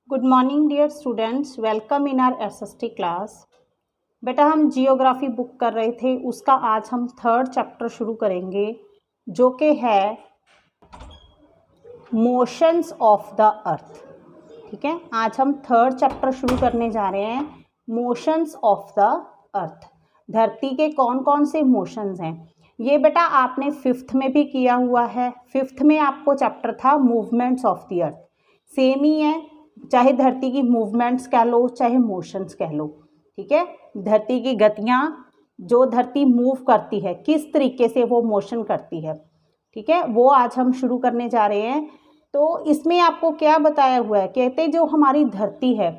Good morning dear students, welcome in our SST class. बेटा हम geography book कर रहे थे, उसका आज हम थर्ड चैप्टर शुरू करेंगे जो कि है मोशंस ऑफ द अर्थ। ठीक है, आज हम थर्ड चैप्टर शुरू करने जा रहे हैं, मोशंस ऑफ द अर्थ। धरती के कौन कौन से मोशंस हैं ये बेटा आपने फिफ्थ में भी किया हुआ है। फिफ्थ में आपको चैप्टर था movements of the Earth, same ही है, चाहे धरती की मूवमेंट्स कह लो चाहे मोशंस कह लो। ठीक है, धरती की गतियाँ, जो धरती मूव करती है किस तरीके से वो मोशन करती है, ठीक है, वो आज हम शुरू करने जा रहे हैं। तो इसमें आपको क्या बताया हुआ है, कहते जो हमारी धरती है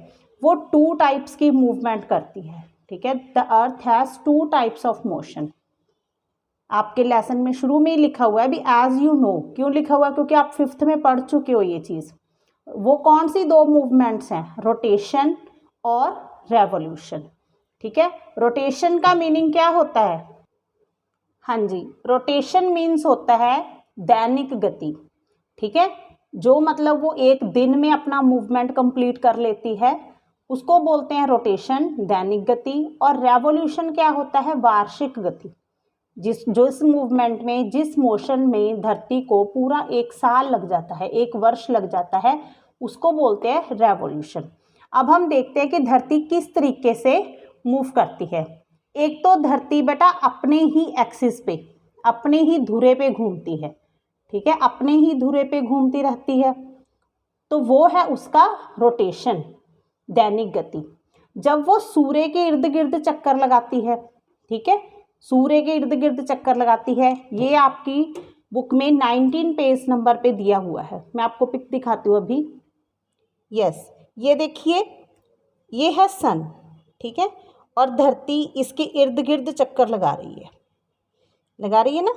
वो टू टाइप्स की मूवमेंट करती है। ठीक है, the earth has two types of motion. आपके लेसन में शुरू में ही लिखा हुआ है, अभी एज यू नो क्यों लिखा हुआ है, क्योंकि आप फिफ्थ में पढ़ चुके हो ये चीज़। वो कौन सी दो मूवमेंट्स हैं, रोटेशन और रेवोल्यूशन। ठीक है, रोटेशन का मीनिंग क्या होता है? हाँ जी, रोटेशन मीन्स होता है दैनिक गति। ठीक है, जो मतलब वो एक दिन में अपना मूवमेंट कंप्लीट कर लेती है उसको बोलते हैं रोटेशन, दैनिक गति। और रेवोल्यूशन क्या होता है? वार्षिक गति। जिस मूवमेंट में, जिस मोशन में धरती को पूरा एक साल लग जाता है, एक वर्ष लग जाता है, उसको बोलते हैं रेवोल्यूशन। अब हम देखते हैं कि धरती किस तरीके से मूव करती है। एक तो धरती बेटा अपने ही एक्सिस पे, अपने ही धुरे पे घूमती है। ठीक है, अपने ही धुरे पे घूमती रहती है, तो वो है उसका रोटेशन, दैनिक गति। जब वो सूर्य के इर्द गिर्द चक्कर लगाती है, ठीक है, सूर्य के इर्द गिर्द चक्कर लगाती है, ये आपकी बुक में 19 पेज नंबर पे दिया हुआ है। मैं आपको पिक दिखाती हूँ अभी। यस, ये देखिए, ये है सन। ठीक है, और धरती इसके इर्द गिर्द चक्कर लगा रही है ना,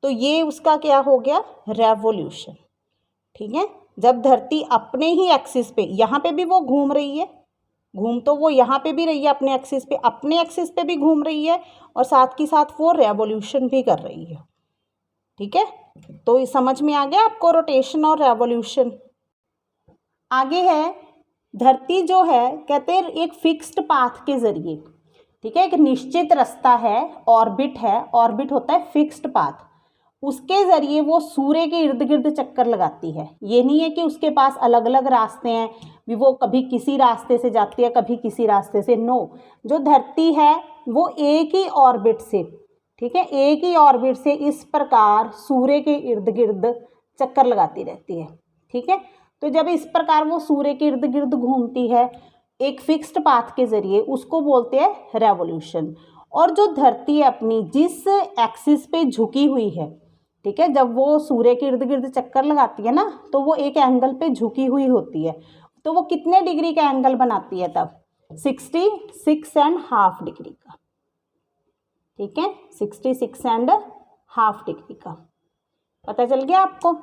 तो ये उसका क्या हो गया? रेवोल्यूशन। ठीक है, जब धरती अपने ही एक्सिस पे, यहाँ पे भी वो घूम रही है, घूम तो वो यहाँ पे भी रही है अपने एक्सिस पे, अपने एक्सिस पे भी घूम रही है, और साथ की साथ वो रेवोल्यूशन भी कर रही है। ठीक है, तो ये समझ में आ गया आपको रोटेशन और रेवोल्यूशन। आगे है, धरती जो है कहते हैं एक फिक्स्ड पाथ के जरिए, ठीक है, एक निश्चित रास्ता है, ऑर्बिट है, ऑर्बिट होता है फिक्स्ड पाथ, उसके ज़रिए वो सूर्य के इर्द गिर्द चक्कर लगाती है। ये नहीं है कि उसके पास अलग अलग रास्ते हैं, भी वो कभी किसी रास्ते से जाती है कभी किसी रास्ते से। नो, जो धरती है वो एक ही ऑर्बिट से, ठीक है, एक ही ऑर्बिट से इस प्रकार सूर्य के इर्द गिर्द चक्कर लगाती रहती है। ठीक है, तो जब इस प्रकार वो सूर्य के इर्द गिर्द घूमती है एक फिक्स्ड पाथ के ज़रिए, उसको बोलते हैं रेवोल्यूशन। और जो धरती है अपनी जिस एक्सिस पे झुकी हुई है, ठीक है, जब वो सूर्य के इर्द गिर्द चक्कर लगाती है ना, तो वो एक एंगल पे झुकी हुई होती है, तो वो कितने डिग्री का एंगल बनाती है तब? 66.5 डिग्री का। ठीक है, 66.5 डिग्री का, पता चल गया आपको।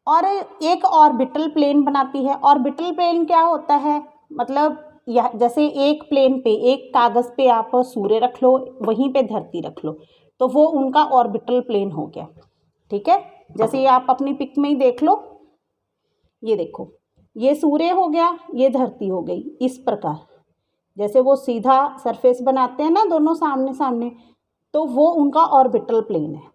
और एक ऑर्बिटल प्लेन बनाती है। ऑर्बिटल प्लेन क्या होता है? मतलब जैसे एक प्लेन पे, एक कागज़ पे आप सूर्य रख लो, वहीं पे धरती रख लो, तो वो उनका ऑर्बिटल प्लेन हो गया। ठीक है, जैसे ये आप अपनी पिक में ही देख लो, ये देखो, ये सूर्य हो गया, ये धरती हो गई। इस प्रकार जैसे वो सीधा सरफेस बनाते हैं ना दोनों सामने सामने, तो वो उनका ऑर्बिटल प्लेन है।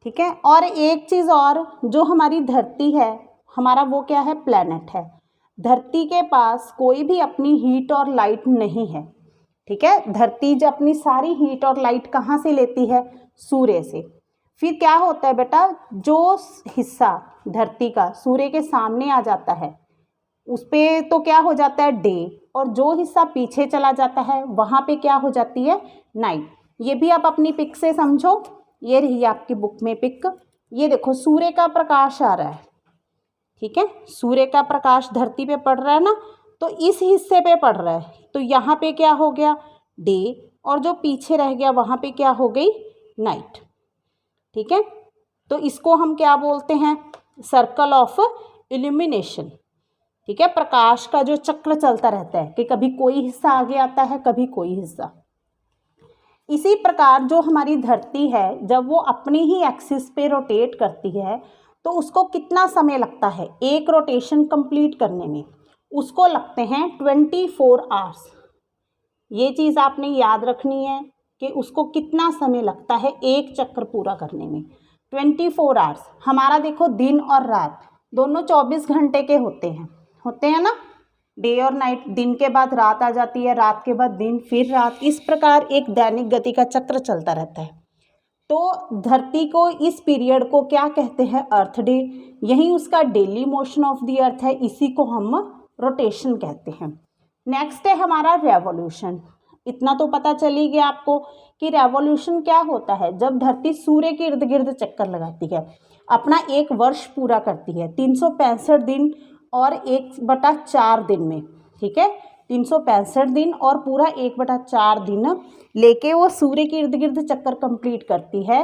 ठीक है, और एक चीज़ और, जो हमारी धरती है, हमारा वो क्या है? प्लैनेट है। धरती के पास कोई भी अपनी हीट और लाइट नहीं है। ठीक है, धरती जो अपनी सारी हीट और लाइट कहाँ से लेती है? सूर्य से। फिर क्या होता है बेटा, जो हिस्सा धरती का सूर्य के सामने आ जाता है उस पे तो क्या हो जाता है? डे, और जो हिस्सा पीछे चला जाता है वहाँ पे क्या हो जाती है? नाइट। ये भी आप अपनी पिक से समझो, ये रही आपकी बुक में पिक। ये देखो, सूर्य का प्रकाश आ रहा है, ठीक है, सूर्य का प्रकाश धरती पे पड़ रहा है ना, तो इस हिस्से पे पड़ रहा है, तो यहाँ पे क्या हो गया? डे, और जो पीछे रह गया वहाँ पे क्या हो गई? नाइट। ठीक है, तो इसको हम क्या बोलते हैं? Circle of illumination. ठीक है, प्रकाश का जो चक्र चलता रहता है कि कभी कोई हिस्सा आगे आता है कभी कोई हिस्सा। इसी प्रकार जो हमारी धरती है, जब वो अपनी ही एक्सिस पे रोटेट करती है, तो उसको कितना समय लगता है एक रोटेशन कंप्लीट करने में? उसको लगते हैं 24 आवर्स। ये चीज़ आपने याद रखनी है कि उसको कितना समय लगता है एक चक्कर पूरा करने में। 24 आवर्स। हमारा देखो दिन और रात दोनों 24 घंटे के होते हैं ना, डे और नाइट। दिन के बाद रात आ जाती है, रात के बाद दिन, फिर रात, इस प्रकार एक दैनिक गति का चक्र चलता रहता है। तो धरती को इस पीरियड को क्या कहते हैं? अर्थ डे। यही उसका डेली मोशन ऑफ द अर्थ है, इसी को हम रोटेशन कहते हैं। नेक्स्ट है हमारा रेवोल्यूशन। इतना तो पता चल ही गया आपको कि रेवोल्यूशन क्या होता है। जब धरती सूर्य के इर्द गिर्द चक्कर लगाती है, अपना एक वर्ष पूरा करती है 365 दिन और 1/4 दिन में, ठीक है, 365 दिन और पूरा 1/4 दिन लेके वो सूर्य के इर्द गिर्द चक्कर कंप्लीट करती है।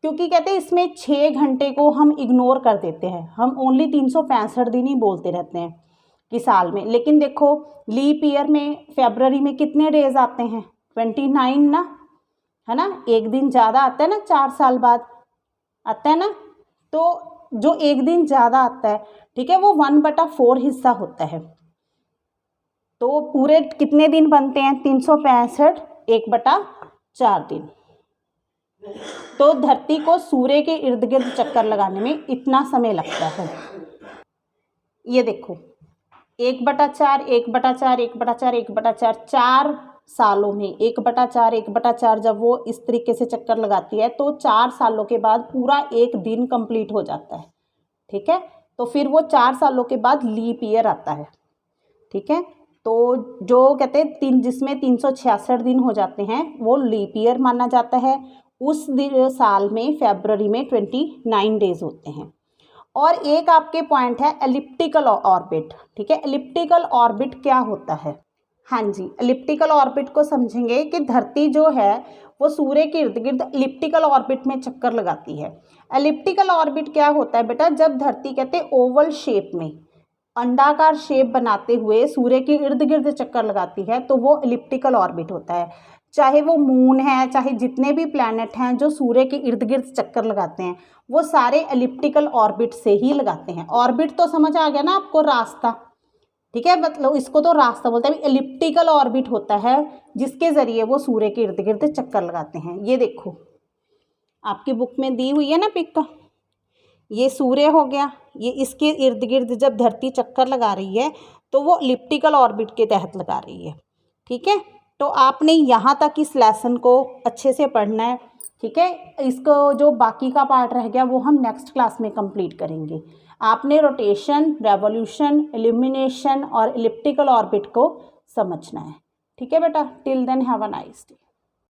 क्योंकि कहते हैं इसमें 6 घंटे को हम इग्नोर कर देते हैं, हम ओनली 365 दिन ही बोलते रहते हैं कि साल में। लेकिन देखो लीप ईयर में फरवरी में कितने डेज आते हैं? 29 ना, है ना, एक दिन ज़्यादा आता है ना, 4 साल बाद आता है ना। तो जो एक दिन ज़्यादा आता है, ठीक है, वो 1/4 हिस्सा होता है। तो पूरे कितने दिन बनते हैं? 365, 1/4 दिन। तो धरती को सूर्य के इर्द गिर्द चक्कर लगाने में इतना समय लगता है। ये देखो 1/4, 1/4, 1/4, 1/4, 4 सालों में 1/4, 1/4 जब वो इस तरीके से चक्कर लगाती है तो 4 सालों के बाद पूरा एक दिन कंप्लीट हो जाता है, ठीक है। तो फिर वो 4 सालों के बाद लीप ईयर आता है, ठीक है। तो जो कहते हैं जिसमें 366 दिन हो जाते हैं वो लीप ईयर माना जाता है। उस दिन साल में फरवरी में 29 डेज होते हैं। और एक आपके पॉइंट है एलिप्टिकल ऑर्बिट, ठीक है। एलिप्टिकल ऑर्बिट क्या होता है? हाँ जी, एलिप्टिकल ऑर्बिट को समझेंगे कि धरती जो है वो सूर्य के इर्द गिर्द एलिप्टिकल ऑर्बिट में चक्कर लगाती है। एलिप्टिकल ऑर्बिट क्या होता है बेटा? जब धरती कहते हैं ओवल शेप में, अंडाकार शेप बनाते हुए सूर्य के इर्द गिर्द चक्कर लगाती है तो वो एलिप्टिकल ऑर्बिट होता है। चाहे वो मून है, चाहे जितने भी प्लैनेट हैं जो सूर्य के इर्द गिर्द चक्कर लगाते हैं, वो सारे एलिप्टिकल ऑर्बिट से ही लगाते हैं। ऑर्बिट तो समझ आ गया ना आपको, रास्ता, ठीक है, मतलब इसको तो रास्ता बोलते हैं। एलिप्टिकल ऑर्बिट होता है जिसके ज़रिए वो सूर्य के इर्द गिर्द चक्कर लगाते हैं। ये देखो आपकी बुक में दी हुई है ना पिक का, ये सूर्य हो गया, ये इसके इर्द गिर्द जब धरती चक्कर लगा रही है तो वो एलिप्टिकल ऑर्बिट के तहत लगा रही है, ठीक है। तो आपने यहाँ तक इस लेसन को अच्छे से पढ़ना है, ठीक है। इसको जो बाकी का पार्ट रह गया वो हम नेक्स्ट क्लास में कंप्लीट करेंगे। आपने रोटेशन, रेवोल्यूशन, इल्यूमिनेशन और एलिप्टिकल ऑर्बिट को समझना है, ठीक है बेटा। Till then have a nice day.